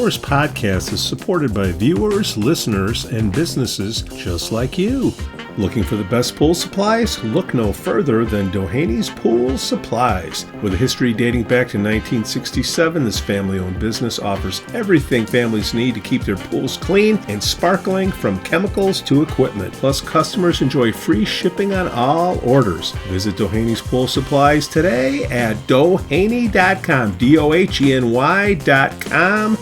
Forest podcast is supported by viewers, listeners, and businesses just like you. Looking for the best pool supplies? Look no further than Dohany's Pool Supplies. With a history dating back to 1967, this family-owned business offers everything families need to keep their pools clean and sparkling, from chemicals to equipment. Plus, customers enjoy free shipping on all orders. Visit Dohany's Pool Supplies today at doheny.com, DOHENY.com,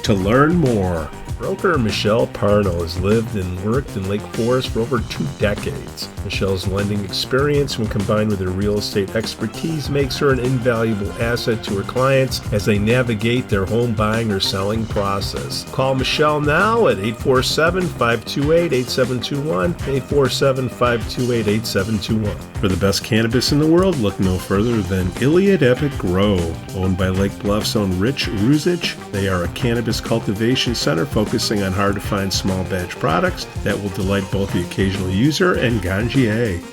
to learn more. Broker Michelle Parno has lived and worked in Lake Forest for over 2 decades. Michelle's lending experience, when combined with her real estate expertise, makes her an invaluable asset to her clients as they navigate their home buying or selling process. Call Michelle now at 847-528-8721, 847-528-8721. For the best cannabis in the world, look no further than Iliad Epic Grow. Owned by Lake Bluff's own Rich Ruzich, they are a cannabis cultivation center focusing on hard-to-find small batch products that will delight both the occasional user and ganjier.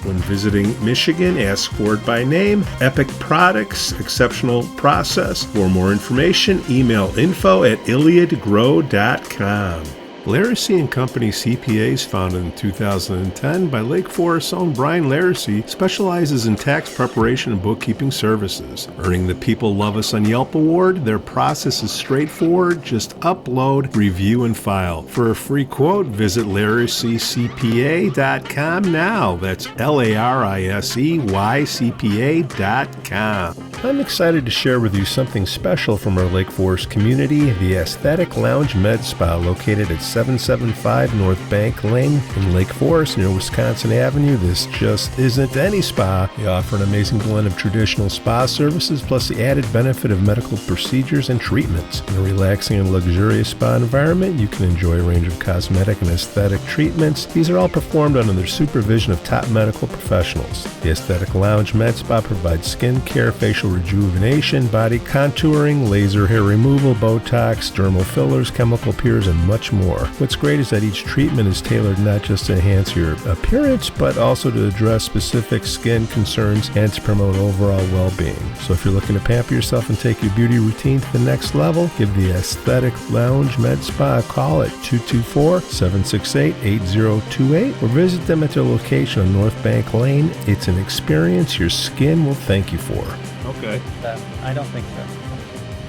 When visiting Michigan, ask for it by name. Epic Products, exceptional process. For more information, email info@iliadgrow.com. Laracy & Company CPAs, founded in 2010 by Lake Forest's own Brian Laracy, specializes in tax preparation and bookkeeping services. Earning the People Love Us on Yelp award, their process is straightforward. Just upload, review, and file. For a free quote, visit LaracyCPA.com now. That's LARISEYCPA.com. I'm excited to share with you something special from our Lake Forest community, the Aesthetic Lounge Med Spa, located at 775 North Bank Lane in Lake Forest near Wisconsin Avenue. This just isn't any spa. They offer an amazing blend of traditional spa services plus the added benefit of medical procedures and treatments. In a relaxing and luxurious spa environment, you can enjoy a range of cosmetic and aesthetic treatments. These are all performed under the supervision of top medical professionals. The Aesthetic Lounge Med Spa provides skin care, facial rejuvenation, body contouring, laser hair removal, Botox, dermal fillers, chemical peels, and much more. What's great is that each treatment is tailored not just to enhance your appearance, but also to address specific skin concerns and to promote overall well-being. So if you're looking to pamper yourself and take your beauty routine to the next level, give the Aesthetic Lounge Med Spa a call at 224-768-8028 or visit them at their location on North Bank Lane. It's an experience your skin will thank you for. Okay. I don't think so.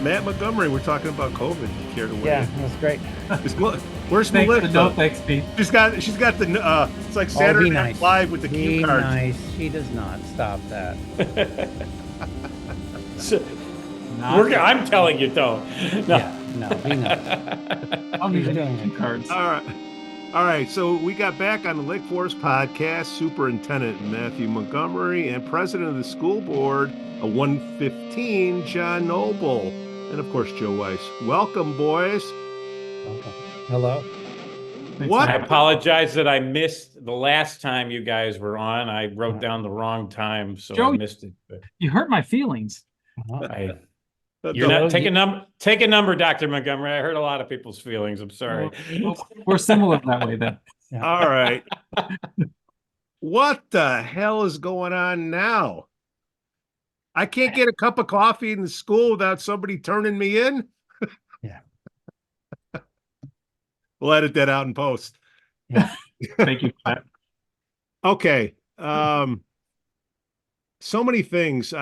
Matt Montgomery, we're talking about COVID. You care to weigh Yeah, in? that's great. Where's Thanks Melissa? no, thanks, Pete. She's got the it's like Saturday Night nice. Live with the cue Be cards. nice. She does not. Stop that. I'm telling you, don't. No. Yeah, no, be nice. I'll need doing two cards. All right. So we got back on the Lake Forest podcast, Superintendent Matthew Montgomery and President of the School Board, a 115, John Noble, and of course Joe Weiss. Welcome, boys. Hello. What? I apologize that I missed the last time you guys were on. I wrote down the wrong time, so Joe, I missed it. But You hurt my feelings. you're not take a number, Dr. Montgomery. I hurt a lot of people's feelings. I'm sorry. Well, we're similar that way then. Yeah. All right. What the hell is going on now? I can't get a cup of coffee in the school without somebody turning me in. Yeah. We'll edit that out in post. Yeah. Thank you, Pat. Okay. So many things.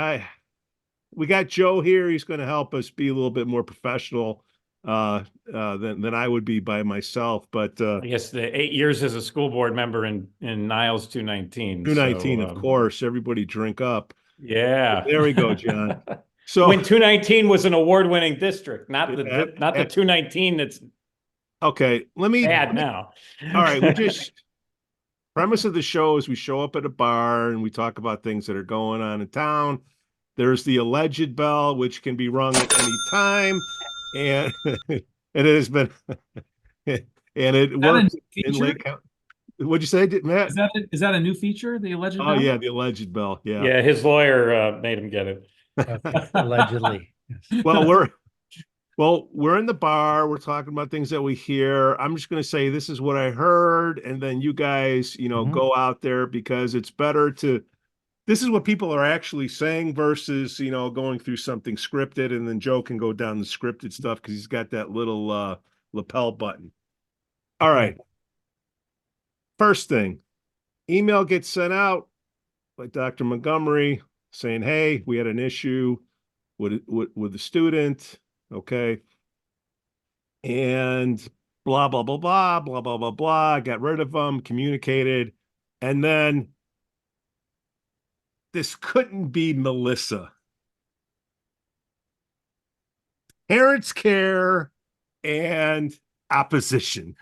We got Joe here. He's going to help us be a little bit more professional than I would be by myself. But I guess the 8 years as a school board member in Niles 219. 219, of course. Everybody drink up. Yeah. There we go, John. So when 219 was an award-winning district, not the 219 that's okay. Let me bad now. All right. Premise of the show is we show up at a bar and we talk about things that are going on in town. There's the alleged bell, which can be rung at any time, and it has been, and it works in Lake County. What'd you say, Matt? Is that a new feature? The alleged? Oh, yeah, the alleged bell. Yeah. Yeah, his lawyer made him get it. Okay. Allegedly. Well, we're in the bar. We're talking about things that we hear. I'm just going to say this is what I heard, and then you guys, go out there, because it's better to. This is what people are actually saying versus, going through something scripted, and then Joe can go down the scripted stuff because he's got that little lapel button. All right. First thing, email gets sent out by Dr. Montgomery saying, hey, we had an issue with the student. Okay. And blah, blah, blah, blah, blah, blah, blah, blah. Got rid of them, communicated. And then this couldn't be Melissa. Parents care and opposition.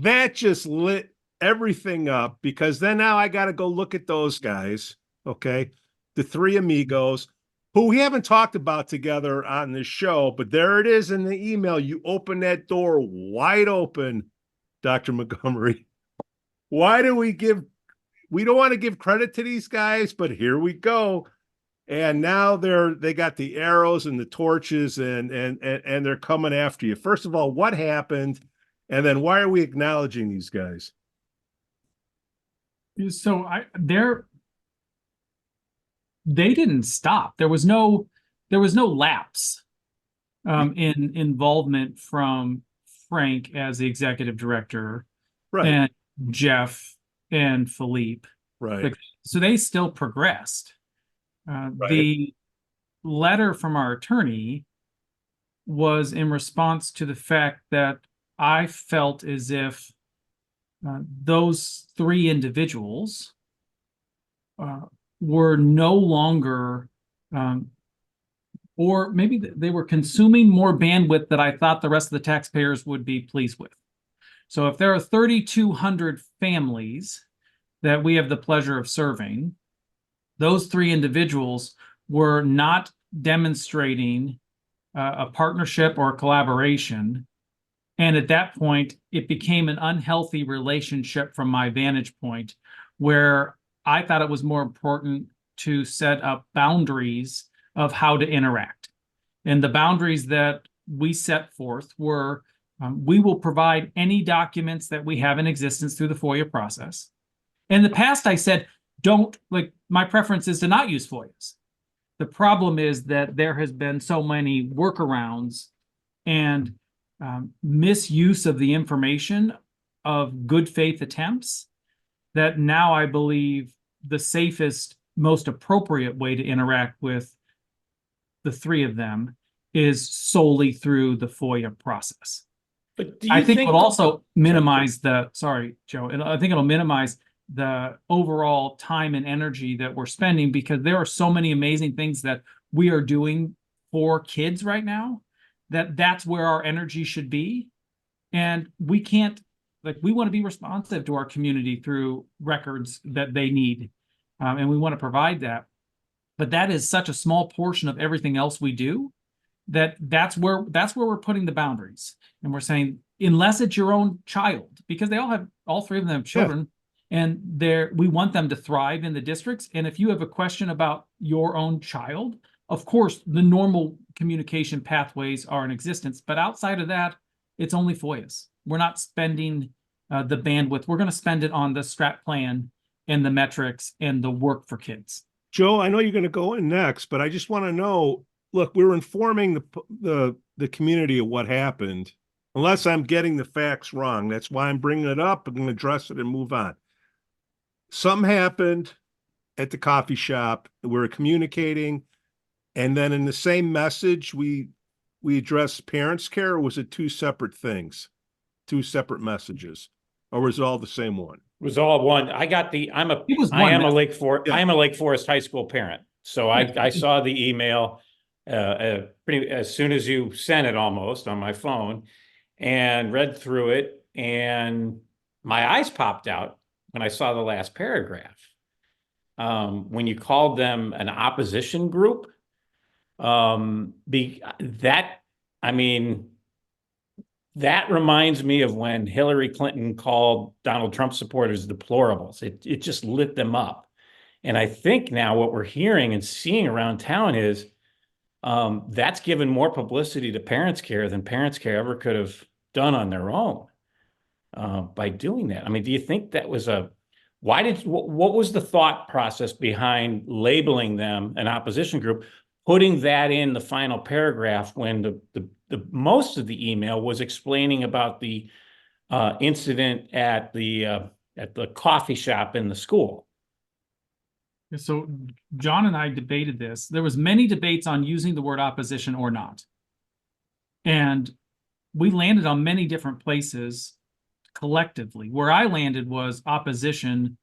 That just lit everything up, because then now I got to go look at those guys. Okay. The three amigos who we haven't talked about together on this show, but there it is in the email. You open that door wide open, Dr. Montgomery. Why do we don't want to give credit to these guys, but here we go. And now they got the arrows and the torches and they're coming after you. First of all, what happened? And then why are we acknowledging these guys? So they didn't stop. There was no lapse in involvement from Frank as the executive director, Right. and Jeff and Philippe. Right. So they still progressed. Right. The letter from our attorney was in response to the fact that I felt as if those three individuals were no longer, or maybe they were consuming more bandwidth that I thought the rest of the taxpayers would be pleased with. So if there are 3,200 families that we have the pleasure of serving, those three individuals were not demonstrating a partnership or a collaboration. And at that point, it became an unhealthy relationship from my vantage point, where I thought it was more important to set up boundaries of how to interact. And the boundaries that we set forth were, we will provide any documents that we have in existence through the FOIA process. In the past, I said, my preference is to not use FOIAs. The problem is that there has been so many workarounds and misuse of the information of good faith attempts that now I believe the safest, most appropriate way to interact with the three of them is solely through the FOIA process. But do you I think think it'll also minimize sorry, Joe, I think it'll minimize the overall time and energy that we're spending, because there are so many amazing things that we are doing for kids right now that's where our energy should be. And we can't, we want to be responsive to our community through records that they need. And we want to provide that. But that is such a small portion of everything else we do that's where we're putting the boundaries. And we're saying, unless it's your own child, because all three of them have children, and we want them to thrive in the districts. And if you have a question about your own child, of course, the normal communication pathways are in existence. But outside of that, it's only FOIAs. We're not spending the bandwidth. We're going to spend it on the strat plan and the metrics and the work for kids. Joe, I know you're going to go in next, but I just want to know, look, we're informing the community of what happened, unless I'm getting the facts wrong. That's why I'm bringing it up. I'm going to address it and move on. Something happened at the coffee shop. We're communicating. And then in the same message, we addressed parents' care, or was it two separate things, two separate messages, or was it all the same one? It was all one. I am a Lake Forest High School parent. So I saw the email pretty as soon as you sent it, almost on my phone, and read through it, and my eyes popped out when I saw the last paragraph. When you called them an opposition group, that reminds me of when Hillary Clinton called Donald Trump supporters deplorables. It just lit them up. And I think now what we're hearing and seeing around town is that's given more publicity to Parents Care than Parents Care ever could have done on their own by doing that. I mean, do you think that was what was the thought process behind labeling them an opposition group? putting that in the final paragraph when the most of the email was explaining about the incident at the coffee shop in the school. So John and I debated this. There was many debates on using the word opposition or not. And we landed on many different places collectively. Where I landed was opposition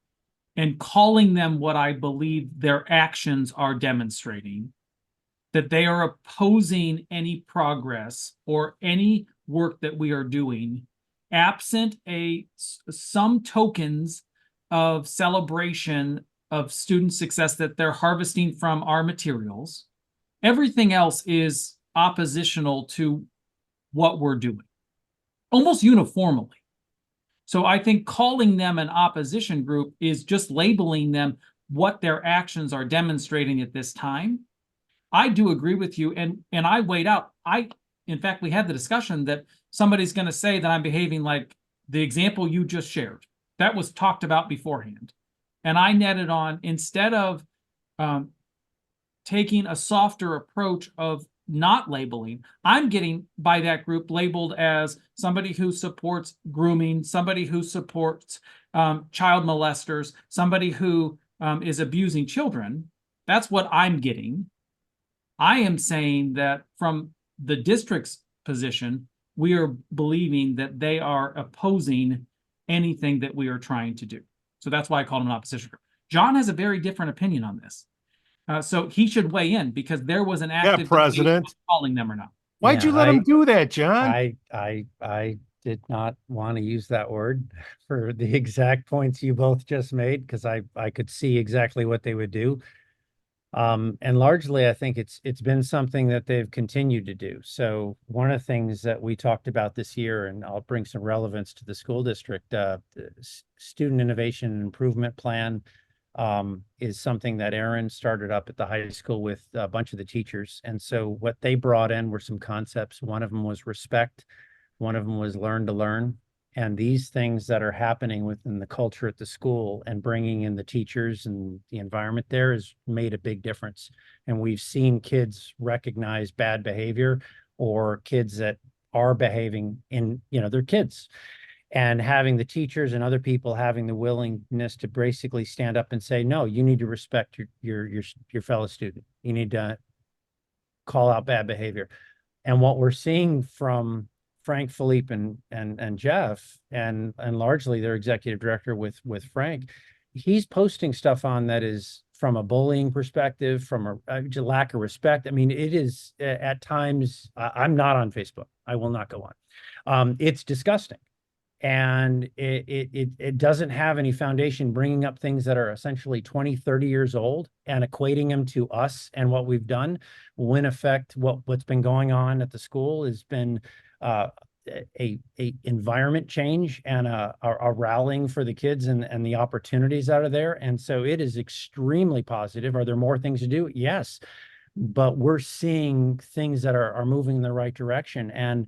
and calling them what I believe their actions are demonstrating, that they are opposing any progress or any work that we are doing, absent some tokens of celebration of student success that they're harvesting from our materials. Everything else is oppositional to what we're doing, almost uniformly. So I think calling them an opposition group is just labeling them what their actions are demonstrating at this time. I do agree with you, and I weighed out. In fact, we had the discussion that somebody's going to say that I'm behaving like the example you just shared. That was talked about beforehand. And I netted on, instead of taking a softer approach of not labeling, I'm getting by that group labeled as somebody who supports grooming, somebody who supports child molesters, somebody who is abusing children. That's what I'm getting. I am saying that from the district's position, we are believing that they are opposing anything that we are trying to do. So that's why I call them an opposition group. John has a very different opinion on this. So he should weigh in, because there was an active President, calling them or not. Why'd you let him do that, John? I did not want to use that word for the exact points you both just made, because I could see exactly what they would do. And largely, I think it's been something that they've continued to do. So one of the things that we talked about this year, and I'll bring some relevance to the school district, the Student Innovation and Improvement Plan is something that Aaron started up at the high school with a bunch of the teachers. And so what they brought in were some concepts. One of them was respect. One of them was learn to learn. And these things that are happening within the culture at the school and bringing in the teachers and the environment there has made a big difference. And we've seen kids recognize bad behavior, or kids that are behaving in, they're kids. And having the teachers and other people having the willingness to basically stand up and say, no, you need to respect your fellow student. You need to call out bad behavior. And what we're seeing from Frank, Philippe, and Jeff, and largely their executive director with Frank, he's posting stuff on that is from a bullying perspective, from a lack of respect. I mean, it is at times, I'm not on Facebook. I will not go on. It's disgusting. And it doesn't have any foundation, bringing up things that are essentially 20, 30 years old and equating them to us and what we've done. When in effect, what's been going on at the school has been a environment change and a rallying for the kids and the opportunities out of there. And so it is extremely positive. Are there more things to do? Yes, but we're seeing things that are moving in the right direction. And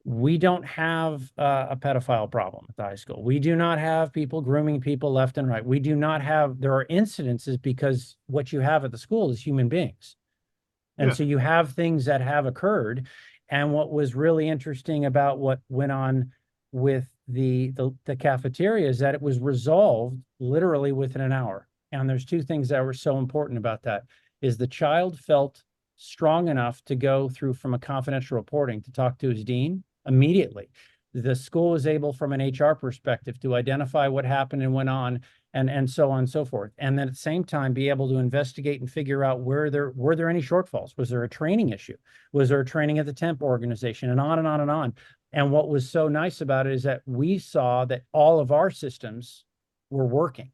we don't have a pedophile problem at the high school. We do not have people grooming people left and right. We do not have, there are incidences, because what you have at the school is human beings. And so you have things that have occurred. And what was really interesting about what went on with the cafeteria is that it was resolved literally within an hour. And there's two things that were so important about that, is the child felt strong enough to go through from a confidential reporting to talk to his dean immediately. The school was able, from an HR perspective, to identify what happened and went on, and so on and so forth. And then at the same time, be able to investigate and figure out were there any shortfalls? Was there a training issue? Was there a training at the temp organization? And on and on and on. And what was so nice about it is that we saw that all of our systems were working.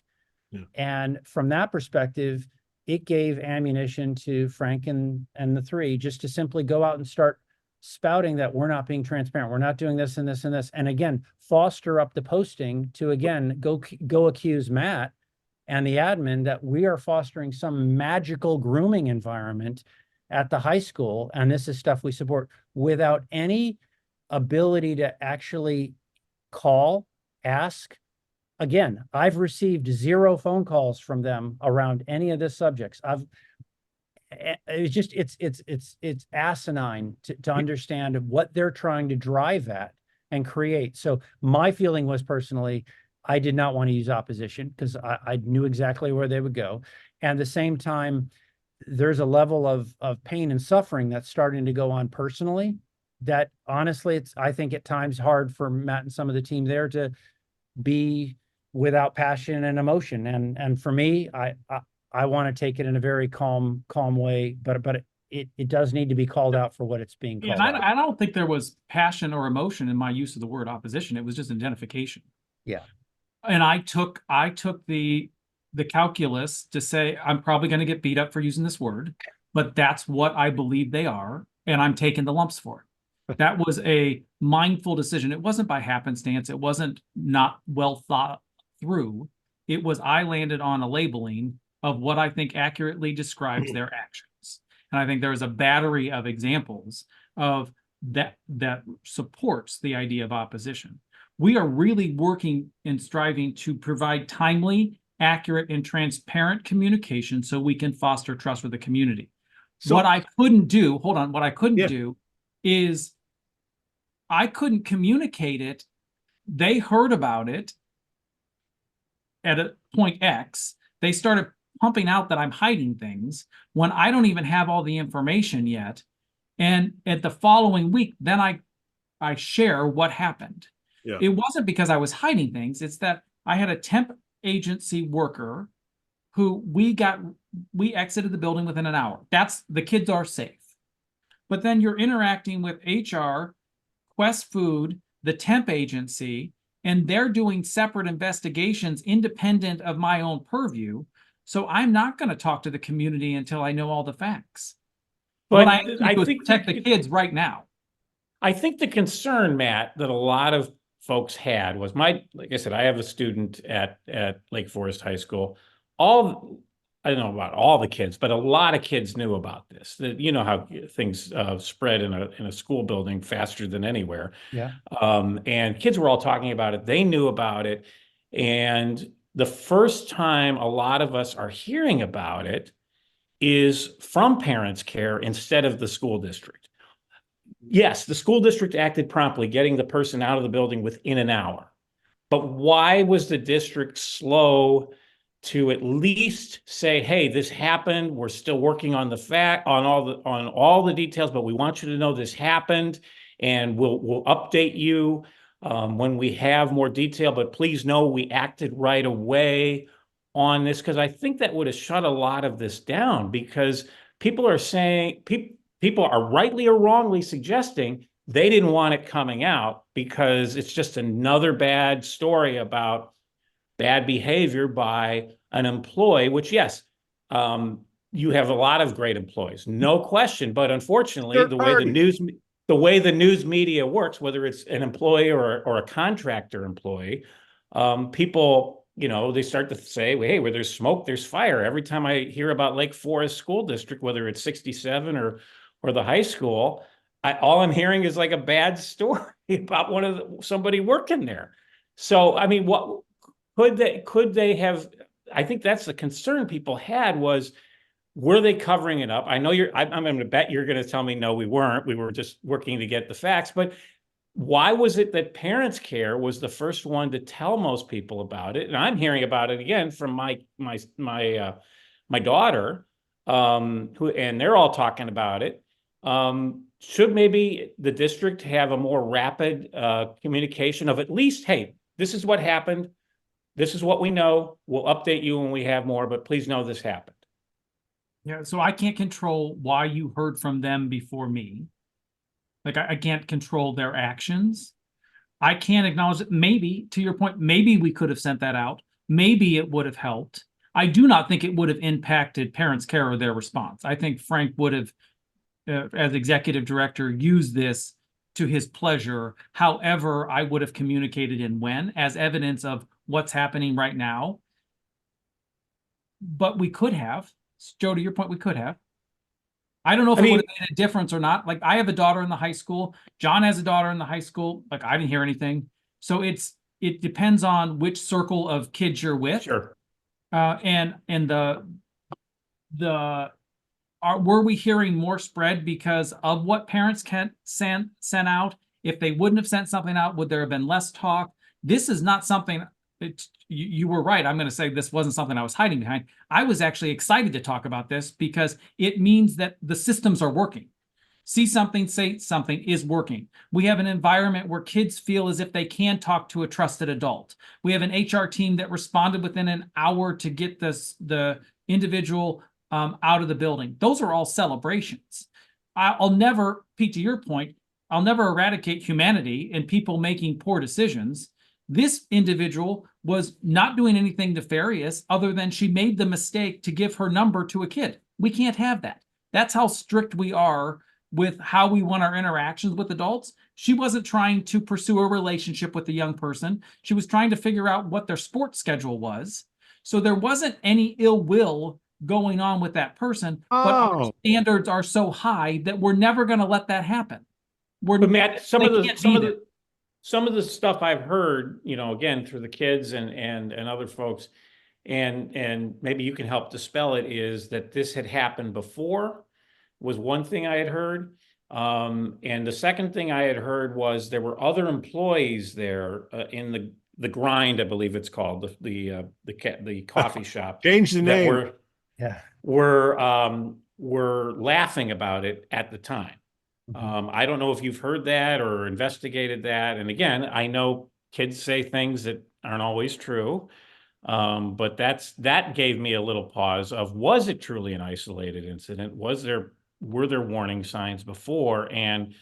Yeah. And from that perspective, it gave ammunition to Frank and the three just to simply go out and start spouting that we're not being transparent. We're not doing this and this and this. And again, foster up the posting to, again, go accuse Matt and the admin that we are fostering some magical grooming environment at the high school. And this is stuff we support, without any ability to actually call, ask. Again, I've received 0 phone calls from them around any of this subjects. it's just, it's asinine to understand what they're trying to drive at and create. So my feeling was personally, I did not want to use opposition because I knew exactly where they would go. And at the same time, there's a level of pain and suffering that's starting to go on personally that honestly, I think at times hard for Matt and some of the team there to be without passion and emotion. And for me, I want to take it in a very calm way, but it does need to be called out for what it's being called out. I don't think there was passion or emotion in my use of the word opposition. It was just identification. Yeah. And I took the calculus to say, I'm probably going to get beat up for using this word, but that's what I believe they are. And I'm taking the lumps for it. That was a mindful decision. It wasn't by happenstance. It wasn't not well thought through. It was, I landed on a labeling of what I think accurately describes their actions. And I think there's a battery of examples of that supports the idea of opposition. We are really working and striving to provide timely, accurate, and transparent communication so we can foster trust with the community. So, what I couldn't do, what I couldn't do is I couldn't communicate it. They heard about it at a point X. They started pumping out that I'm hiding things when I don't even have all the information yet. And at the following week, then I share what happened. Yeah. It wasn't because I was hiding things. It's that I had a temp agency worker who we exited the building within an hour. The kids are safe. But then you're interacting with HR, Quest Food, the temp agency, and they're doing separate investigations independent of my own purview. So I'm not going to talk to the community until I know all the facts. But I think protect the kids right now. I think the concern, Matt, that a lot of folks had was like I said, I have a student at Lake Forest High School. I don't know about all the kids, but a lot of kids knew about this. You know how things spread in a school building faster than anywhere. Yeah. And kids were all talking about it. They knew about it. And the first time a lot of us are hearing about it is from Parents Care instead of the school district. Yes, the school district acted promptly, getting the person out of the building within an hour. But why was the district slow to at least say, hey, this happened. We're still working on on all the details, but we want you to know this happened, and we'll update you when we have more detail. But please know we acted right away on this, because I think that would have shut a lot of this down, because people are saying, people are rightly or wrongly suggesting they didn't want it coming out because it's just another bad story about bad behavior by an employee, which, yes, you have a lot of great employees, no question. But unfortunately, the way the news media works, whether it's an employee or a contractor employee, people, they start to say, well, hey, where there's smoke, there's fire. Every time I hear about Lake Forest School District, whether it's 67 or the high school, all I'm hearing is like a bad story about somebody working there. So, I mean, what could they have? I think that's the concern people had was, were they covering it up? I know I'm going to bet you're going to tell me, no, we weren't. We were just working to get the facts. But why was it that Parents Care was the first one to tell most people about it? And I'm hearing about it again from my daughter, and they're all talking about it. Should maybe the district have a more rapid communication of at least, hey, this is what happened. This is what we know. We'll update you when we have more, but please know this happened. Yeah, so I can't control why you heard from them before me. Like, I can't control their actions. I can't acknowledge that maybe, to your point, maybe we could have sent that out. Maybe it would have helped. I do not think it would have impacted Parents Care or their response. I think Frank would have, as executive director, used this to his pleasure. However, I would have communicated in when, as evidence of what's happening right now. But we could have. Joe, to your point, we could have. I don't know if it would have made a difference or not. Like, I have a daughter in the high school. John has a daughter in the high school. Like, I didn't hear anything. So it depends on which circle of kids you're with. Sure. And the were we hearing more spread because of what parents sent out? If they wouldn't have sent something out, would there have been less talk? This is not something, you were right. I'm going to say this wasn't something I was hiding behind. I was actually excited to talk about this because it means that the systems are working. See something, say something is working. We have an environment where kids feel as if they can talk to a trusted adult. We have an HR team that responded within an hour to get the individual out of the building. Those are all celebrations. I'll never, Pete, to your point, I'll never eradicate humanity and people making poor decisions. This individual was not doing anything nefarious other than she made the mistake to give her number to a kid. We can't have that. That's how strict we are with how we want our interactions with adults. She wasn't trying to pursue a relationship with the young person. She was trying to figure out what their sports schedule was. So there wasn't any ill will going on with that person, but our standards are so high that we're never going to let that happen. But Matt, some of the stuff I've heard, you know, again, through the kids and other folks, and maybe you can help dispel it, is that this had happened before, was one thing I had heard. And the second thing I had heard was there were other employees there in the grind, I believe it's called, the coffee shop. Change the name. Were laughing about it at the time. I don't know if you've heard that or investigated that. And again, I know kids say things that aren't always true. But that gave me a little pause of, was it truly an isolated incident? Were there warning signs before? And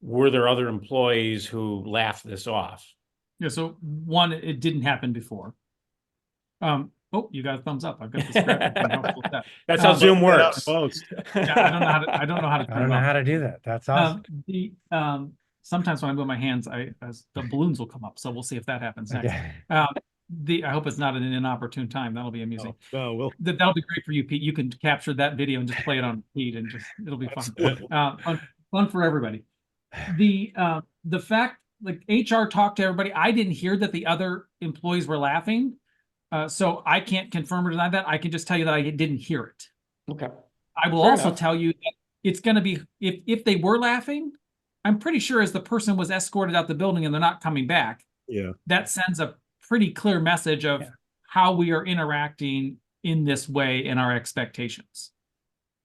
were there other employees who laughed this off? Yeah, so one, it didn't happen before. Oh, you got a thumbs up. I've got this graphic thing helpful with that. That's how Zoom works. Yeah, I don't know how to do that. That's awesome. Sometimes when I move my hands, the balloons will come up. So we'll see if that happens next. I hope it's not an inopportune time. That'll be amusing. That'll be great for you, Pete. You can capture that video and just play it on Pete, and it'll be fun. Fun for everybody. The fact, like, HR talked to everybody. I didn't hear that the other employees were laughing. So I can't confirm or deny that. I can just tell you that I didn't hear it. Okay. I will also tell you that it's going to be, if they were laughing, I'm pretty sure as the person was escorted out the building and they're not coming back, that sends a pretty clear message of how we are interacting in this in our expectations.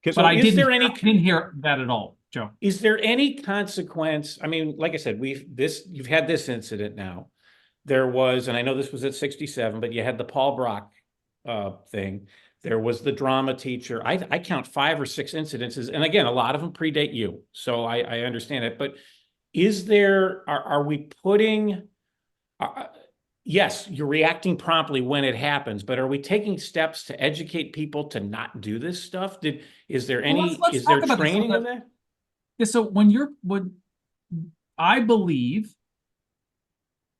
But I didn't hear that at all, Joe. Is there any consequence? I mean, like I said, you've had this incident now. There was, and I know this was at 67, but you had the Paul Brock thing. There was the drama teacher. I count 5 or 6 incidences. And again, a lot of them predate you. So I understand it. But are we putting, yes, you're reacting promptly when it happens, but are we taking steps to educate people to not do this stuff? Is there training of that? Yeah, so I believe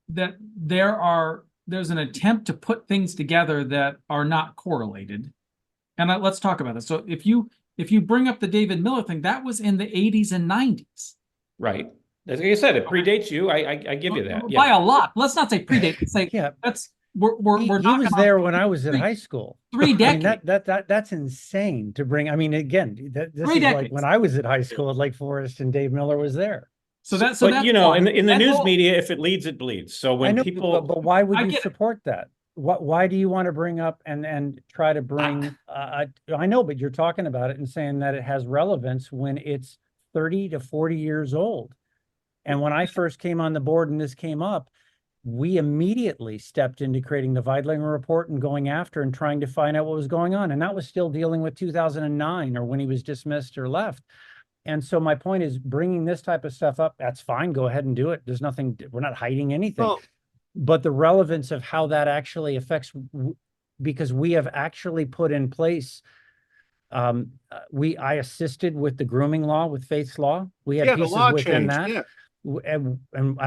that there's an attempt to put things together that are not correlated. And let's talk about this. So if you bring up the David Miller thing, that was in the 80s and 90s. Right. Like I said, it predates you. I give you that. By a lot. Let's not say predate. It's like, we're he was there when I was in high school. 3 decades. I mean, that's insane to bring. I mean, again, this is like when I was at high school at Lake Forest and Dave Miller was there. But you know, in the news media, if it leads, it bleeds. So when people, but why would you support that? Why do you want to bring up and try to bring? I know, but you're talking about it and saying that it has relevance when it's 30 to 40 years old. And when I first came on the board and this came up, we immediately stepped into creating the Weidlinger report and going after and trying to find out what was going on. And that was still dealing with 2009 or when he was dismissed or left. And so my point is, bringing this type of stuff up, that's fine. Go ahead and do it. There's nothing, we're not hiding anything. But the relevance of how that actually affects, because we have actually put in place, I assisted with the grooming law, with Faith's law. We had pieces within that. And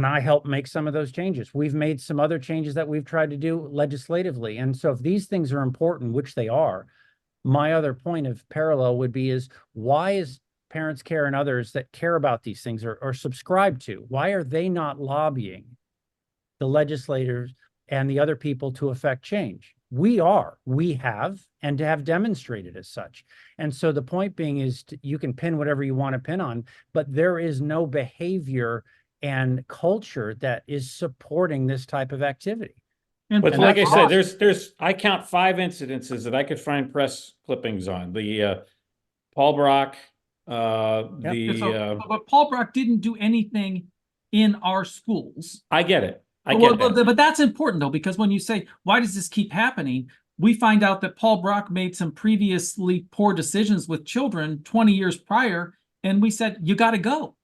I helped make some of those changes. We've made some other changes that we've tried to do legislatively. And so if these things are important, which they are, my other point of parallel would be why is Parents Care and others that care about these things or subscribe to, why are they not lobbying the legislators and the other people to affect change? We have, and have demonstrated as such. And so the point being is you can pin whatever you want to pin on, but there is no behavior and culture that is supporting this type of activity. But like I said, I count 5 incidences that I could find press clippings on. The Paul Brock, but Paul Brock didn't do anything in our schools. I get it. I get that. But that's important though, because when you say, why does this keep happening? We find out that Paul Brock made some previously poor decisions with children 20 years prior, and we said, you got to go.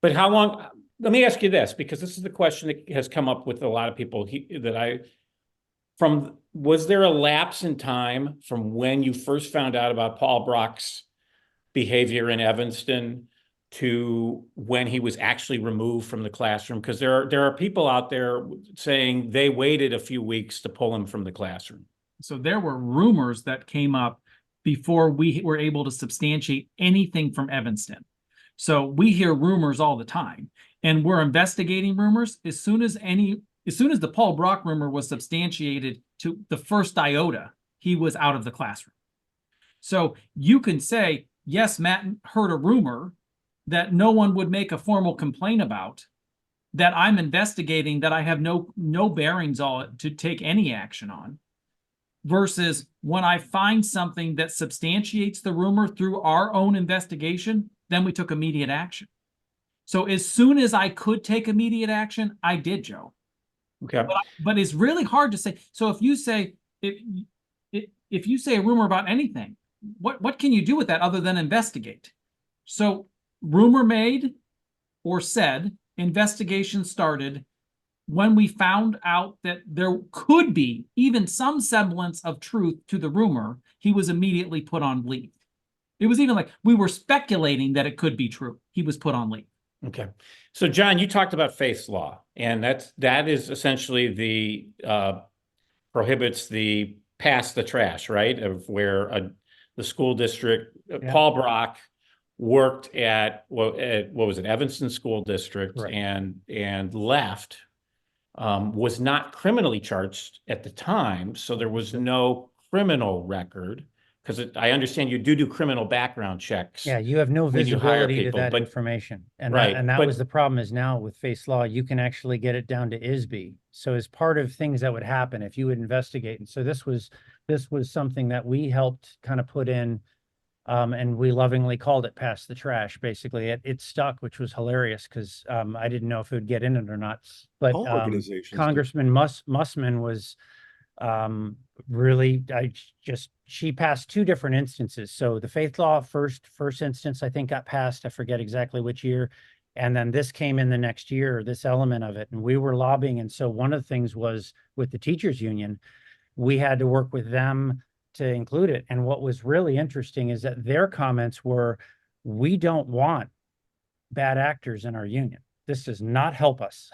But how long? Let me ask you this, because this is the question that has come up with a lot of people was there a lapse in time from when you first found out about Paul Brock's behavior in Evanston to when he was actually removed from the classroom? Because there are people out there saying they waited a few weeks to pull him from the classroom. So there were rumors that came up before we were able to substantiate anything from Evanston. So we hear rumors all the time, and we're investigating rumors. As soon as the Paul Brock rumor was substantiated to the first iota, he was out of the classroom. So you can say, yes, Matt heard a rumor that no one would make a formal complaint about, that I'm investigating, that I have no bearings on to take any action on, versus when I find something that substantiates the rumor through our own investigation, then we took immediate action. So as soon as I could take immediate action, I did, Joe. Okay. But it's really hard to say. So if you say if you say a rumor about anything, what can you do with that other than investigate? So rumor made or said, investigation started. When we found out that there could be even some semblance of truth to the rumor, he was immediately put on leave. It was even like we were speculating that it could be true. He was put on leave. Okay. So John, you talked about Faith's law, and that is essentially the prohibits the pass the trash, right? Of where the school district, Paul Brock worked at what was it, Evanston School District, right, and left. Was not criminally charged at the time, so there was no criminal record, because I understand you do criminal background checks. Yeah, you have no visibility to that information. And that was the problem is now with Faith's law, you can actually get it down to ISBE. So as part of things that would happen if you would investigate. And so this was something that we helped kind of put in, and we lovingly called it pass the trash. Basically, it stuck, which was hilarious because I didn't know if it would get in it or not. But Congressman Mussman was really, she passed 2 different instances. So the Faith law first instance, I think, got passed. I forget exactly which year. And then this came in the next year, this element of it. And we were lobbying. And so one of the things was with the teachers union, we had to work with them to include it. And what was really interesting is that their comments were, we don't want bad actors in our union. This does not help us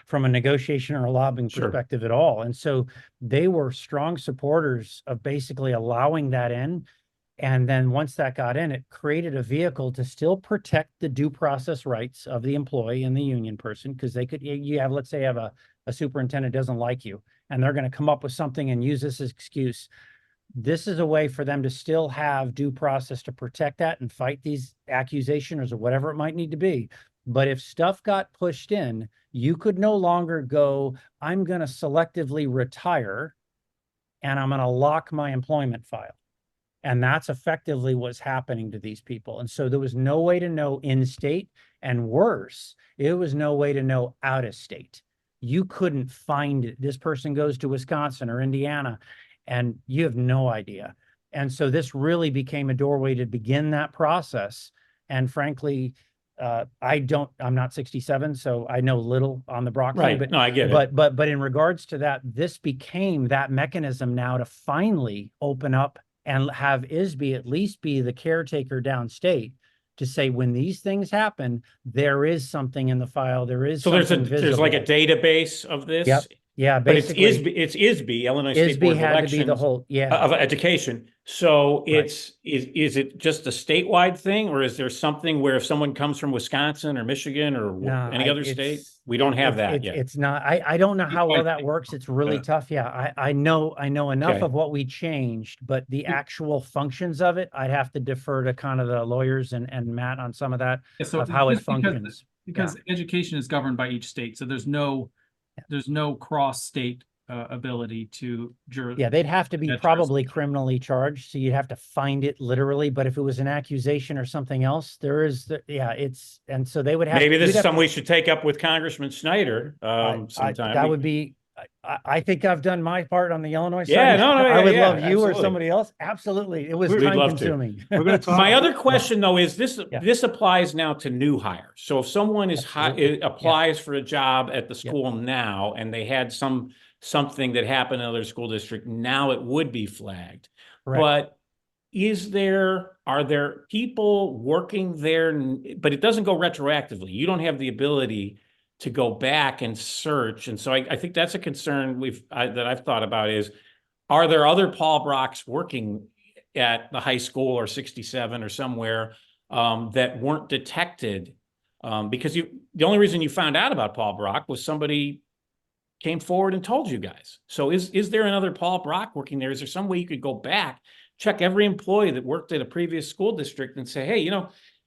from a negotiation or a lobbying perspective at all. And so they were strong supporters of basically allowing that in. And then once that got in, it created a vehicle to still protect the due process rights of the employee and the union person, because they could, let's say you have a superintendent doesn't like you, and they're going to come up with something and use this as excuse. This is a way for them to still have due process to protect that and fight these accusations or whatever it might need to be. But if stuff got pushed in, you could no longer go, I'm going to selectively retire and I'm going to lock my employment file. And that's effectively what's happening to these people. And so there was no way to know in state, and worse, it was no way to know out of state. You couldn't find it. This person goes to Wisconsin or Indiana, and you have no idea. And so this really became a doorway to begin that process. And frankly, I'm not 67, so I know little on the Brock thing, but no, I get it. But in regards to that, this became that mechanism now to finally open up and have ISBE at least be the caretaker downstate to say, when these things happen, there is something in the file. There is so there's like a database of this. Yeah, But it's basically, ISBE, Illinois State Board ISBE of had to be the Elections whole, of education. So Right. is it just a statewide thing, or is there something where if someone comes from Wisconsin or Michigan or No, any other state? We don't have that yet. It's not, I don't know how well that works. It's really tough. Yeah, I know enough Okay. of what we changed, but the actual functions of it, I'd have to defer to kind of the lawyers and Matt on some of that, Yeah, so of how it just because- functions. Because education is governed by each state, so there's no cross-state ability to Yeah, they'd have to be That's probably criminally charged, so you'd have to find it literally, but if it was an accusation or something else, there is, and so they would have. Maybe this we'd is have something we should take up with Congressman Snyder sometime. That would be, I think I've done my part on the Illinois side. Yeah, no, I would love you absolutely. or somebody else. Absolutely. It was We'd time love to. consuming. We're going to talk. My other question though is this: Yeah. this applies now to new hires. So if someone is Absolutely. applies for a job at the school now, and they had something that happened in another school district, now it would be flagged. Correct. But are there people working there? But it doesn't go retroactively. You don't have the ability to go back and search. And so I think that's a concern that I've thought about is, are there other Paul Brocks working at the high school or 67 or somewhere that weren't detected? Because the only reason you found out about Paul Brock was somebody came forward and told you guys. So is there another Paul Brock working there? Is there some way you could go back, check every employee that worked at a previous school district and say, hey,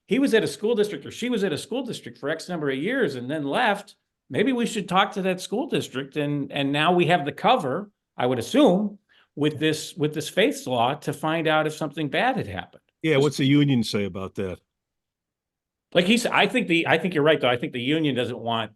he was at a school district or she was at a school district for X number of years and then left. Maybe we should talk to that school district. And now we have the cover, I would assume, with this faiths law to find out if something bad had happened. Yeah, what's the union say about that? Like he said, I think you're right, though. I think the union doesn't want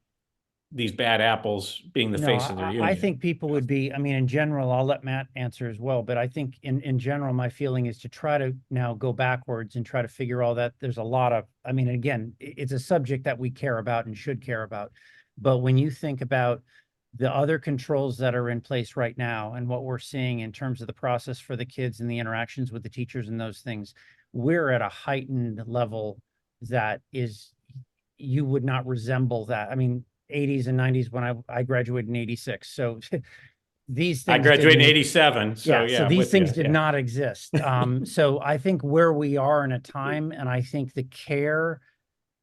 these bad apples being the face of their union. I think people would be, in general, I'll let Matt answer as well, but I think in general, my feeling is to try to now go backwards and try to figure all that. There's a lot of, again, it's a subject that we care about and should care about. But when you think about the other controls that are in place right now and what we're seeing in terms of the process for the kids and the interactions with the teachers and those things, we're at a heightened level that is, you would not resemble that. 80s and 90s when I graduated in 86. So these things. I graduated in 87. So so these things did not exist. So I think where we are in a time, and I think the care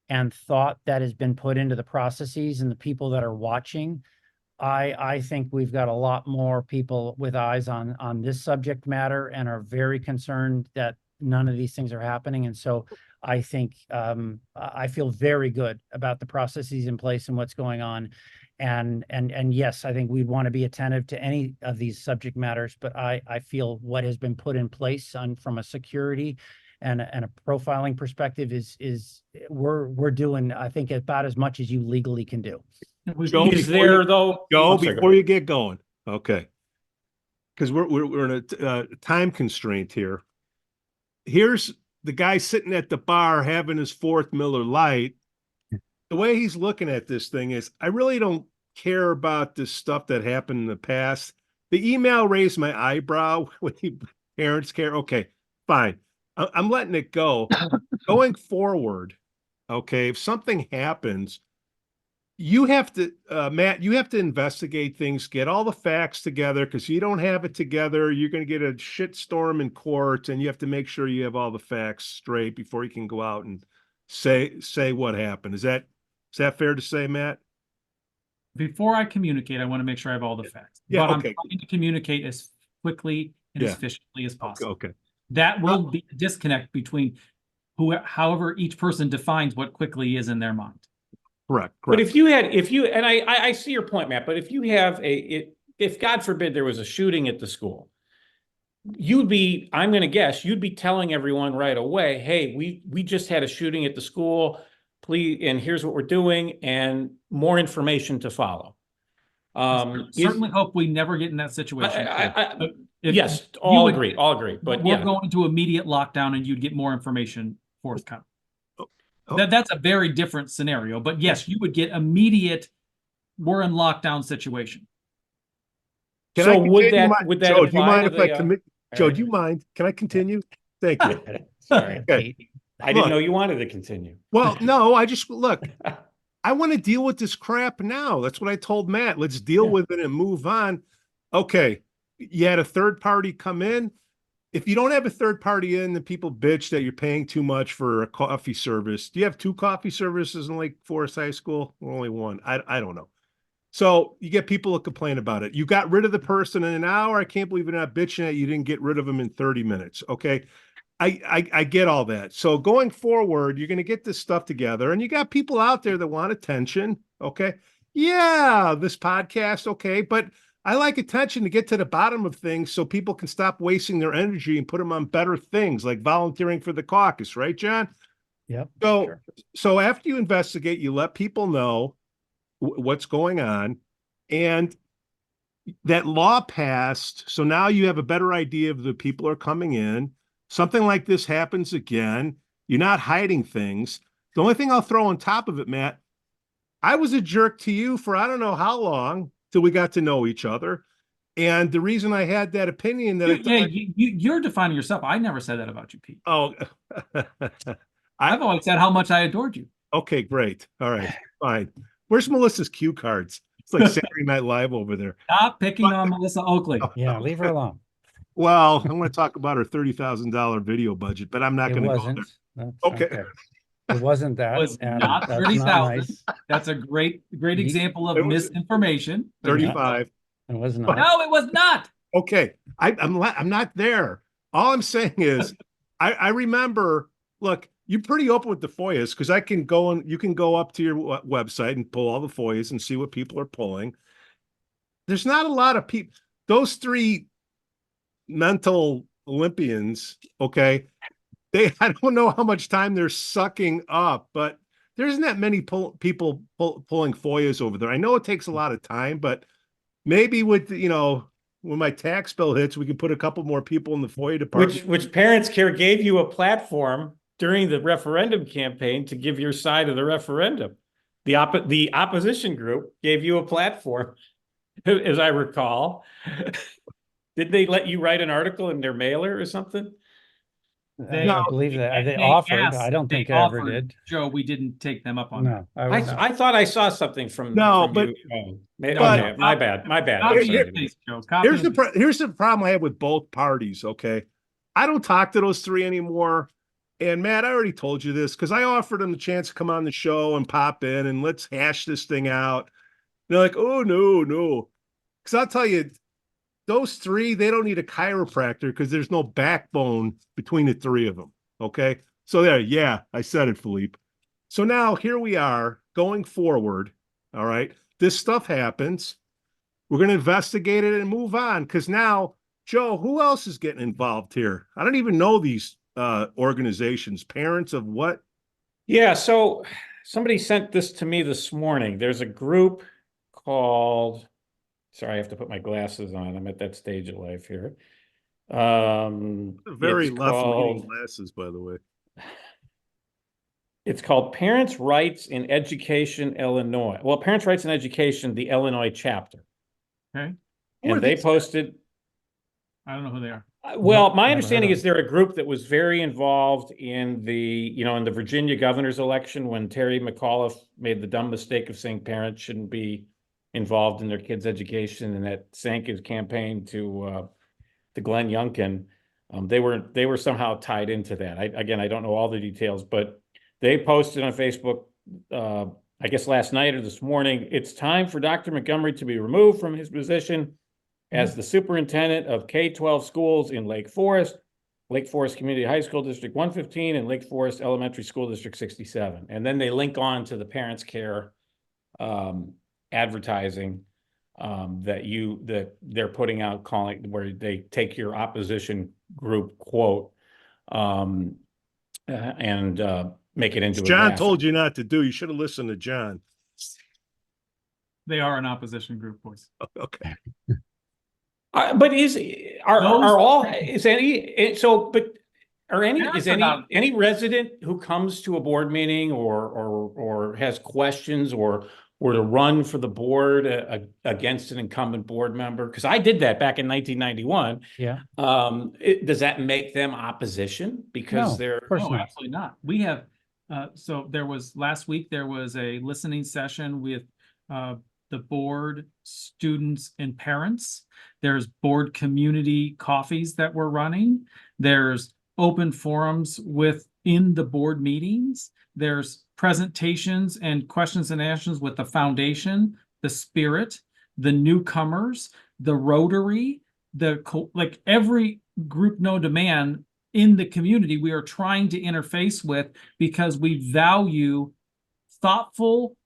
and thought that has been put into the processes and the people that are watching, I think we've got a lot more people with eyes on this subject matter and are very concerned that none of these things are happening. And so I think I feel very good about the processes in place and what's going on. And yes, I think we'd want to be attentive to any of these subject matters, but I feel what has been put in place from a security and a profiling perspective is we're doing, I think, about as much as you legally can do. Joe, before you get going, okay, because we're in a time constraint here. Here's the guy sitting at the bar having his fourth Miller Lite. The way he's looking at this thing is, I really don't care about this stuff that happened in the past. The email raised my eyebrow when parents care. Okay, fine. I'm letting it go. Going forward, okay, if something happens, you have to, Matt, you have to investigate things, get all the facts together, because you don't have it together, you're going to get a shitstorm in court, and you have to make sure you have all the facts straight before you can go out and say what happened. Is that fair to say, Matt? Before I communicate, I want to make sure I have all the facts. Yeah, but okay. I'm trying to communicate as quickly and as efficiently as possible. Okay. That will be a disconnect between however each person defines what quickly is in their mind. Correct. But if you and I see your point, Matt, but if you have if God forbid there was a shooting at the school, I'm going to guess you'd be telling everyone right away, hey, we just had a shooting at the school, please, and here's what we're doing, and more information to follow. Certainly hope we never get in that situation. Yes, all agree. But we're going to immediate lockdown and you'd get more information forthcoming. That's a very different scenario, but yes, you would get immediate, we're in lockdown situation. Would that Joe, do you mind if I Joe, do you mind? Can I continue? Thank you. Sorry. Okay. I didn't know you wanted to continue. Well, no, I just look. I want to deal with this crap now. That's what I told Matt. Let's deal with it and move on. Okay. You had a third party come in. If you don't have a third party in, then people bitch that you're paying too much for a coffee service. Do you have 2 coffee services in Lake Forest High School? Or only 1? I don't know. So you get people to complain about it. You got rid of the person in an hour. I can't believe you're not bitching that you didn't get rid of them in 30 minutes. Okay. I get all that. So going forward, you're going to get this stuff together, and you got people out there that want attention. Okay. Yeah, this podcast. Okay. But I like attention to get to the bottom of things so people can stop wasting their energy and put them on better things like volunteering for the caucus. Right, John? Yep. So, sure. so after you investigate, you let people know what's going on, and that law passed. So now you have a better idea of the people are coming in. Something like this happens again. You're not hiding things. The only thing I'll throw on top of it, Matt, I was a jerk to you for I don't know how long till we got to know each other. And the reason I had that opinion that you're defining yourself. I never said that about you, Pete. Oh, I've always said how much I adored you. Okay, great. All right, fine. Where's Melissa's cue cards? It's like Saturday Night Live over there. Stop picking on Melissa Oakley. Yeah, leave her alone. Well, I'm going to talk about her $30,000 video budget, but I'm not going to go there. Okay. It wasn't that. It was not 30,000. Nice. That's a great example of misinformation. 35. It was not. No, it was not. Okay. I'm not there. All I'm saying is I remember, look, you're pretty open with the FOIAs because you can go up to your website and pull all the FOIAs and see what people are pulling. There's not a lot of people. Those 3 mental Olympians, okay, I don't know how much time they're sucking up, but there isn't that many people pulling FOIAs over there. I know it takes a lot of time, but maybe with, when my tax bill hits, we can put a couple more people in the FOIA department. Which Parents Care gave you a platform during the referendum campaign to give your side of the referendum. The opposition group gave you a platform, as I recall. Did they let you write an article in their mailer or something? I believe that they offered. I don't think I ever did. Joe, we didn't take them up on that. I thought I saw something from but you. Okay, my bad. Here's the problem I have with both parties. Okay, I don't talk to those 3 anymore. And Matt, I already told you this because I offered them the chance to come on the show and pop in and let's hash this thing out. They're like, oh no, because I'll tell you. Those 3, they don't need a chiropractor because there's no backbone between the 3 of them. Okay. So there, yeah, I said it, Philippe. So now here we are going forward. All right. This stuff happens. We're going to investigate it and move on. Because now, Joe, who else is getting involved here? I don't even know these organizations. Parents of what? Yeah. So somebody sent this to me this morning. There's a group called... Sorry, I have to put my glasses on. I'm at that stage of life here. Very left-leaning glasses, by the way. It's called Parents' Rights in Education, Illinois. Well, Parents' Rights in Education, the Illinois chapter. Okay. And they posted... I don't know who they are. Well, my understanding is they're a group that was very involved in in the Virginia governor's election when Terry McAuliffe made the dumb mistake of saying parents shouldn't be involved in their kids' education, and that sank his campaign to Glenn Youngkin. They were somehow tied into that. I don't know all the details, but they posted on Facebook, I guess last night or this morning, it's time for Dr. Montgomery to be removed from his position as the superintendent of K-12 schools in Lake Forest Community High School District 115, and Lake Forest Elementary School District 67. And then they link on to the Parents Care advertising that they're putting out, calling where they take your opposition group quote and make it into John told you not to do. You should have listened to John. They are an opposition group, boys. Okay. But is any resident who comes to a board meeting or has questions or to run for the board against an incumbent board member? Because I did that back in 1991. Yeah. Does that make them opposition? Because no, absolutely not. We have So last week, there was a listening session with the board, students, and parents. There's board community coffees that we're running. There's open forums within the board meetings. There's presentations and questions and answers with the foundation, the Spirit, the newcomers, the Rotary, like every group known to man in the community we are trying to interface with, because we value thoughtful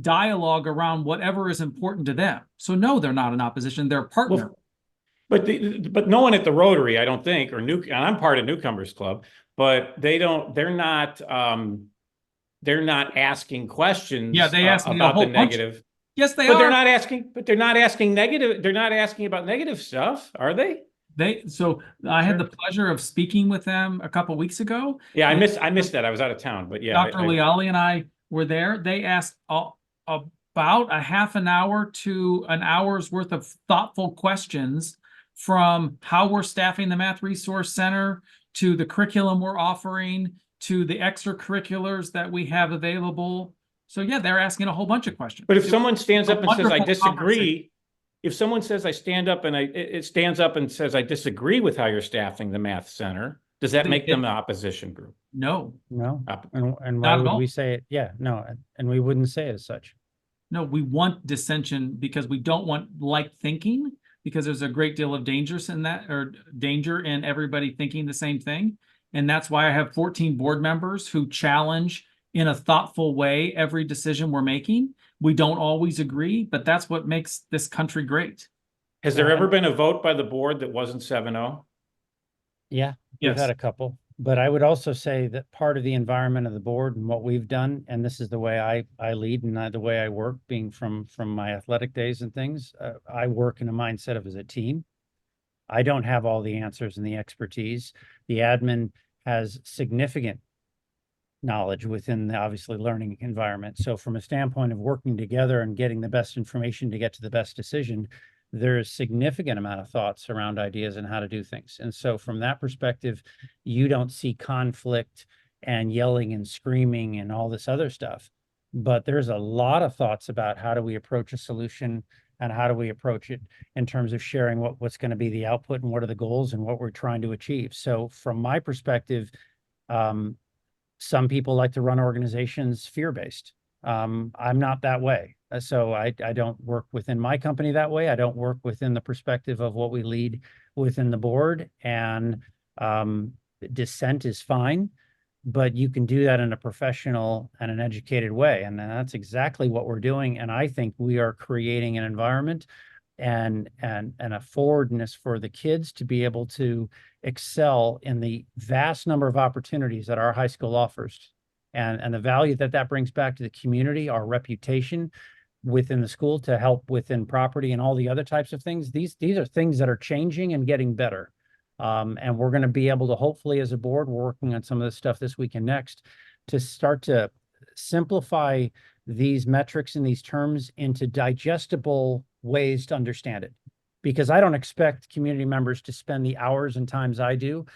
dialogue around whatever is important to them. So no, they're not in opposition, they're a partner. Well, but no one at the Rotary, I don't think, and I'm part of Newcomers Club, but they're not asking questions about the negative. Yes, they are. They're not asking negative. They're not asking about negative stuff, are they? So I had the pleasure of speaking with them a couple of weeks ago. Yeah, I missed that. I was out of town, but yeah. Dr. Leali and I were there. They asked about a half an hour to an hour's worth of thoughtful questions, from how we're staffing the Math Resource Center, to the curriculum we're offering, to the extracurriculars that we have available. So yeah, they're asking a whole bunch of questions. But if someone stands up and says, I disagree, if someone says it stands up and says, I disagree with how you're staffing the Math Center, does that make them an opposition group? No. And why would we say it? Yeah, no. And we wouldn't say it as such. No, we want dissension because we don't want like thinking, because there's a great deal of danger in everybody thinking the same thing. And that's why I have 14 board members who challenge in a thoughtful way every decision we're making. We don't always agree, but that's what makes this country great. Has there ever been a vote by the board that wasn't 7-0? Yeah, we've had a couple. But I would also say that part of the environment of the board and what we've done, and this is the way I lead and the way I work, being from my athletic days and things, I work in a mindset of as a team. I don't have all the answers and the expertise. The admin has significant knowledge within the obviously learning environment. So from a standpoint of working together and getting the best information to get to the best decision, there's significant amount of thoughts around ideas and how to do things. And so from that perspective, you don't see conflict and yelling and screaming and all this other stuff. But there's a lot of thoughts about how do we approach a solution and how do we approach it in terms of sharing what's going to be the output and what are the goals and what we're trying to achieve. So from my perspective, some people like to run organizations fear-based. I'm not that way. So I don't work within my company that way. I don't work within the perspective of what we lead within the board, and dissent is fine, but you can do that in a professional and an educated way. And that's exactly what we're doing. And I think we are creating an environment and a forwardness for the kids to be able to excel in the vast number of opportunities that our high school offers, and the value that brings back to the community, our reputation within the school to help within property and all the other types of things. These are things that are changing and getting better. And we're going to be able to, hopefully as a board, we're working on some of this stuff this week and next, to start to simplify these metrics and these terms into digestible ways to understand it. Because I don't expect community members to spend the hours and times I do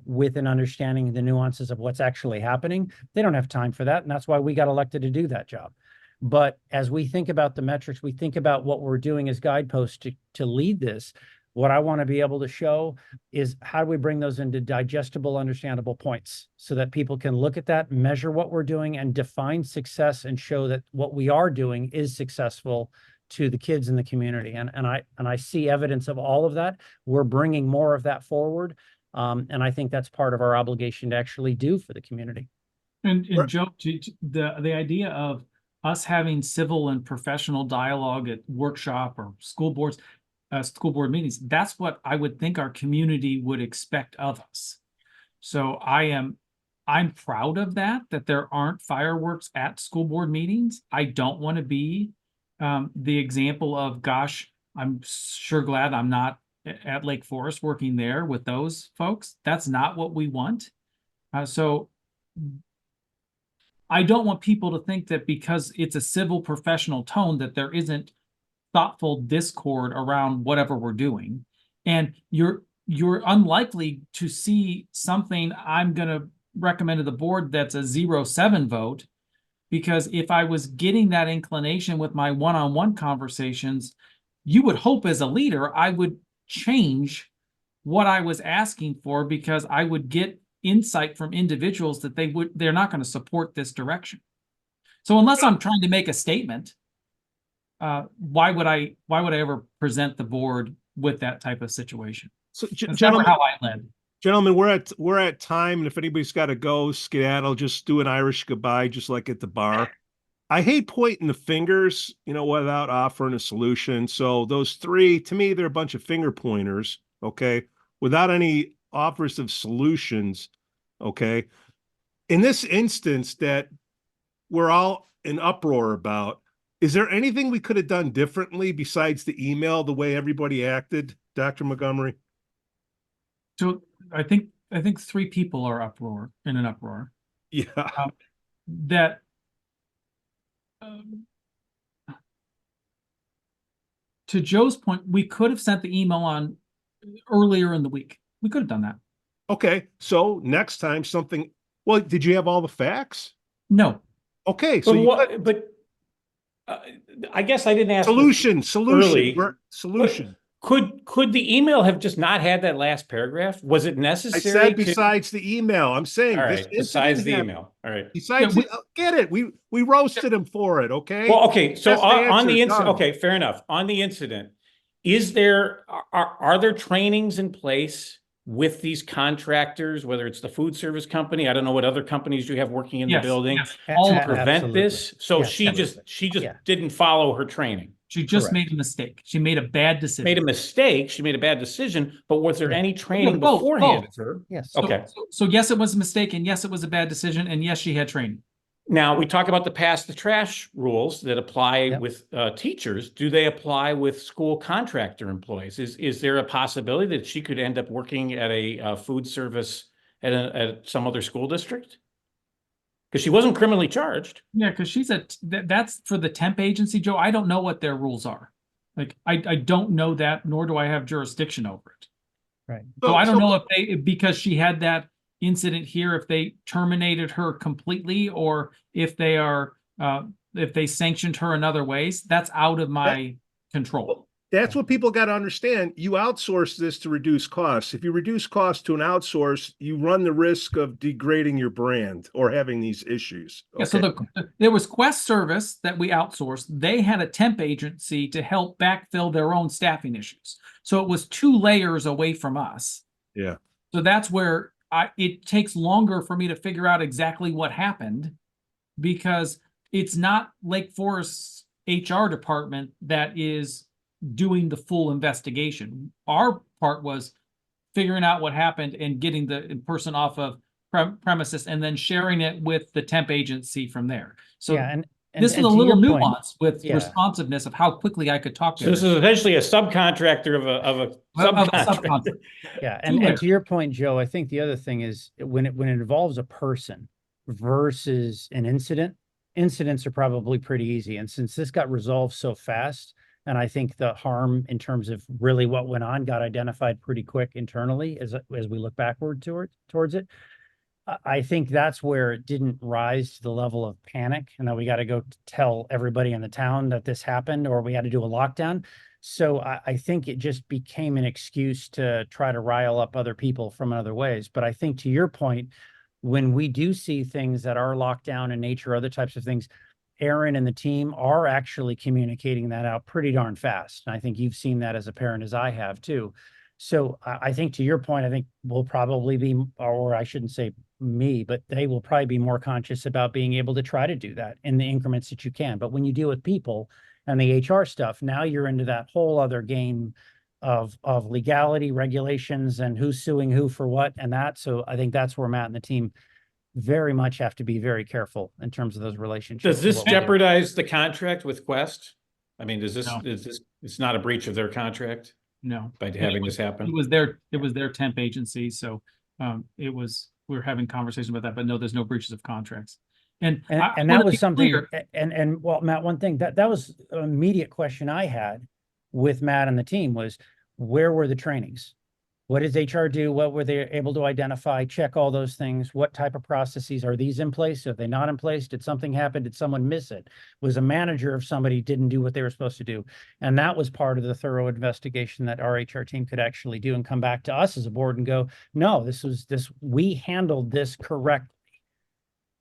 with an understanding the nuances of what's actually happening. They don't have time for that. And that's why we got elected to do that job. But as we think about the metrics, we think about what we're doing as guideposts to lead this. What I want to be able to show is how do we bring those into digestible, understandable points so that people can look at that, measure what we're doing, and define success and show that what we are doing is successful to the kids in the community. And I see evidence of all of that. We're bringing more of that forward. And I think that's part of our obligation to actually do for the community. And Joe, the idea of us having civil and professional dialogue at workshop or school board meetings, that's what I would think our community would expect of us. So I'm proud of that there aren't fireworks at school board meetings. I don't want to be the example of, gosh, I'm sure glad I'm not at Lake Forest working there with those folks. That's not what we want. So I don't want people to think that because it's a civil professional tone that there isn't thoughtful discord around whatever we're doing. And you're unlikely to see something I'm going to recommend to the board that's a 0-7 vote, because if I was getting that inclination with my one-on-one conversations, you would hope as a leader, I would change what I was asking for, because I would get insight from individuals that they're not going to support this direction. So unless I'm trying to make a statement, why would I ever present the board with that type of situation? So, That's never how I led. Gentlemen, we're at time, and if anybody's got to go, skedaddle, just do an Irish goodbye, just like at the bar. I hate pointing the fingers, without offering a solution. So those three, to me, they're a bunch of finger pointers, okay, without any offers of solutions, okay. In this instance that we're all in uproar about, is there anything we could have done differently besides the email, the way everybody acted, Dr. Montgomery? So I think 3 people are in an uproar. Yeah. To Joe's point, we could have sent the email on earlier in the week. We could have done that. Okay, so next time well, did you have all the facts? No. Okay, so I guess I didn't ask. Solution. Could the email have just not had that last paragraph? Was it necessary? I said besides the email. I'm saying all right, besides the email. All right. Besides, get it. We roasted him for it. Okay. Well, okay. So on the incident, okay, fair enough. On the incident, are there trainings in place with these contractors, whether it's the food service company? I don't know what other companies you have working in the building to prevent this. So she just didn't follow her training. She just made a mistake. She made a bad decision. She made a bad decision, but was there any training beforehand? Yes. Okay. So yes, it was a mistake, and yes, it was a bad decision, and yes, she had training. Now, we talk about the pass the trash rules that apply with teachers. Do they apply with school contractor employees? Is there a possibility that she could end up working at a food service at some other school district? Because she wasn't criminally charged. Yeah, because that's for the temp agency, Joe. I don't know what their rules are. Like, I don't know that, nor do I have jurisdiction over it. Right. So I don't know because she had that incident here, if they terminated her completely, or if they sanctioned her in other ways. That's out of my control. That's what people got to understand. You outsource this to reduce costs. If you reduce costs to an outsource, you run the risk of degrading your brand or having these issues. Okay? Yeah, so there was Quest Service that we outsourced. They had a temp agency to help backfill their own staffing issues. So it was 2 layers away from us. Yeah. So that's where it takes longer for me to figure out exactly what happened, because it's not Lake Forest's HR department that is doing the full investigation. Our part was figuring out what happened and getting the person off of premises and then sharing it with the temp agency from there. So this is a little nuance with responsiveness of how quickly I could talk to her. This is essentially a subcontractor of a subcontractor. Yeah, and to your point, Joe, I think the other thing is when it involves a person versus an incident, incidents are probably pretty easy. And since this got resolved so fast, and I think the harm in terms of really what went on got identified pretty quick internally as we look backward towards it. I think that's where it didn't rise to the level of panic and that we got to go tell everybody in the town that this happened, or we had to do a lockdown. So I think it just became an excuse to try to rile up other people from other ways. But I think to your point, when we do see things that are lockdown in nature, other types of things, Aaron and the team are actually communicating that out pretty darn fast. And I think you've seen that as a parent, as I have too. So I think to your point, I think we'll probably be, or I shouldn't say me, but they will probably be more conscious about being able to try to do that in the increments that you can. But when you deal with people and the HR stuff, now you're into that whole other game of legality, regulations, and who's suing who for what and that. So I think that's where Matt and the team very much have to be very careful in terms of those relationships. Does this jeopardize the contract with Quest? I mean, it's not a breach of their contract? No. By having this happen? It was their temp agency. So we were having conversations about that, but no, there's no breaches of contracts. And that was something and well, Matt, one thing that was an immediate question I had with Matt and the team was, where were the trainings? What does HR do? What were they able to identify? Check all those things. What type of processes are these in place? Are they not in place? Did something happen? Did someone miss it? Was a manager of somebody didn't do what they were supposed to do? And that was part of the thorough investigation that our HR team could actually do and come back to us as a board and go, no, we handled this correctly.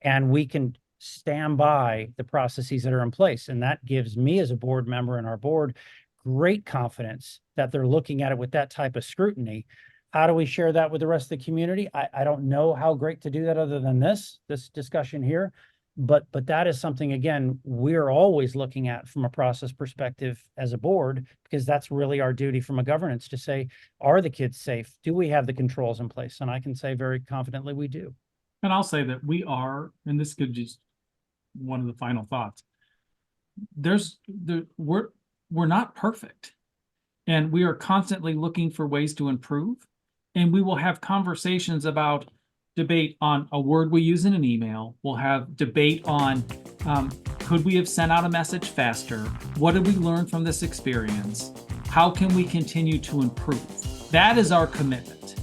And we can stand by the processes that are in place. And that gives me as a board member and our board great confidence that they're looking at it with that type of scrutiny. How do we share that with the rest of the community? I don't know how great to do that other than this discussion here, but that is something, again, we're always looking at from a process perspective as a board, because that's really our duty from a governance to say, are the kids safe? Do we have the controls in place? And I can say very confidently we do. And I'll say that we are, and this could just one of the final thoughts. We're not perfect, and we are constantly looking for ways to improve. And we will have conversations about debate on a word we use in an email. We'll have debate on could we have sent out a message faster? What did we learn from this experience? How can we continue to improve? That is our commitment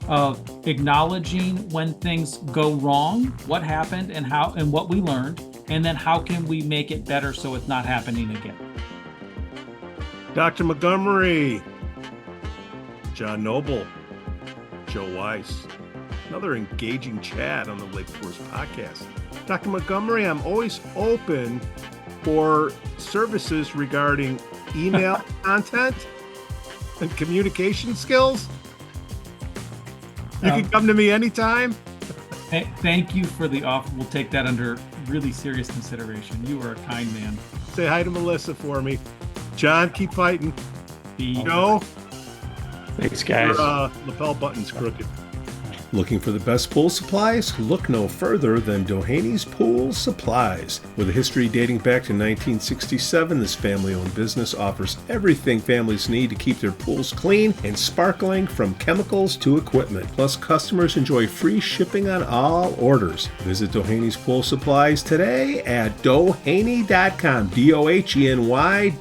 of acknowledging when things go wrong, what happened and how and what we learned, and then how can we make it better so it's not happening again. Dr. Montgomery, John Noble, Joe Weiss. Another engaging chat on the Lake Forest podcast. Dr. Montgomery, I'm always open for services regarding email content and communication skills. You can come to me anytime. Thank you for the offer. We'll take that under really serious consideration. You are a kind man. Say hi to Melissa for me. John, keep fighting. Joe? Thanks, guys. Your lapel button's crooked. Looking for the best pool supplies? Look no further than Dohany's Pool Supplies. With a history dating back to 1967, this family-owned business offers everything families need to keep their pools clean and sparkling, from chemicals to equipment. Plus, customers enjoy free shipping on all orders. Visit Dohany's Pool Supplies today at doheny.com, DOHENY.com,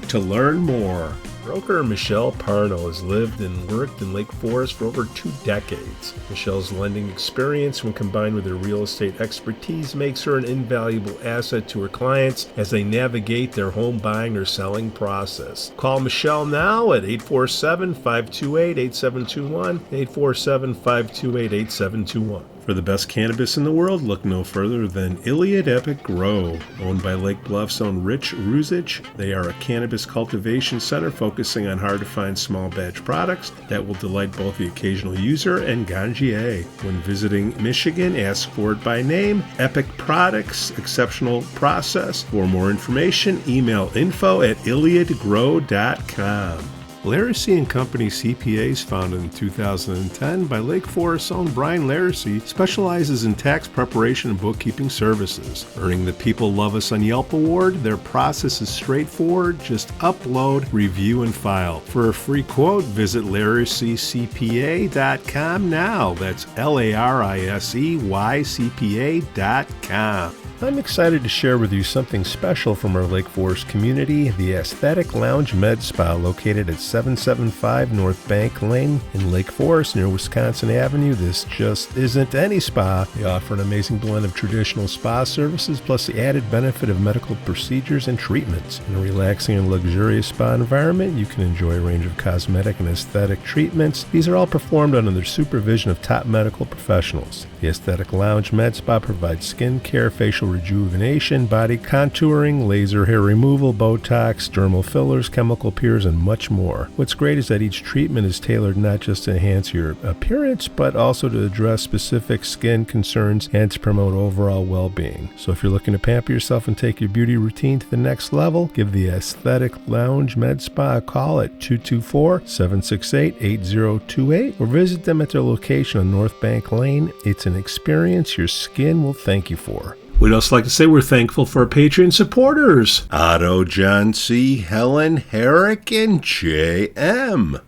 to learn more. Broker Michelle Parno has lived and worked in Lake Forest for over 2 decades. Michelle's lending experience, when combined with her real estate expertise, makes her an invaluable asset to her clients as they navigate their home buying or selling process. Call Michelle now at 847-528-8721, 847-528-8721. For the best cannabis in the world, look no further than Iliad Epic Grow. Owned by Lake Bluff's own Rich Ruzich, they are a cannabis cultivation center focusing on hard-to-find small batch products that will delight both the occasional user and ganjier. When visiting Michigan, ask for it by name. Epic Products, exceptional process. For more information, email info@iliadgrow.com. Laracy & Company CPAs, founded in 2010 by Lake Forest's own Brian Laracy, specializes in tax preparation and bookkeeping services. Earning the People Love Us on Yelp award, their process is straightforward. Just upload, review, and file. For a free quote, visit LaracyCPA.com now. That's LARISEYCPA.com. I'm excited to share with you something special from our Lake Forest community, the Aesthetic Lounge Med Spa, located at 775 North Bank Lane in Lake Forest near Wisconsin Avenue. This just isn't any spa. They offer an amazing blend of traditional spa services plus the added benefit of medical procedures and treatments. In a relaxing and luxurious spa environment, you can enjoy a range of cosmetic and aesthetic treatments. These are all performed under the supervision of top medical professionals. The Aesthetic Lounge Med Spa provides skin care, facial rejuvenation, body contouring, laser hair removal, Botox, dermal fillers, chemical peels, and much more. What's great is that each treatment is tailored not just to enhance your appearance, but also to address specific skin concerns and to promote overall well-being. So if you're looking to pamper yourself and take your beauty routine to the next level, give the Aesthetic Lounge Med Spa a call at 224-768-8028 or visit them at their location on North Bank Lane. It's an experience your skin will thank you for. We'd also like to say we're thankful for our Patreon supporters, Otto, John C., Helen, Herrick, and J.M.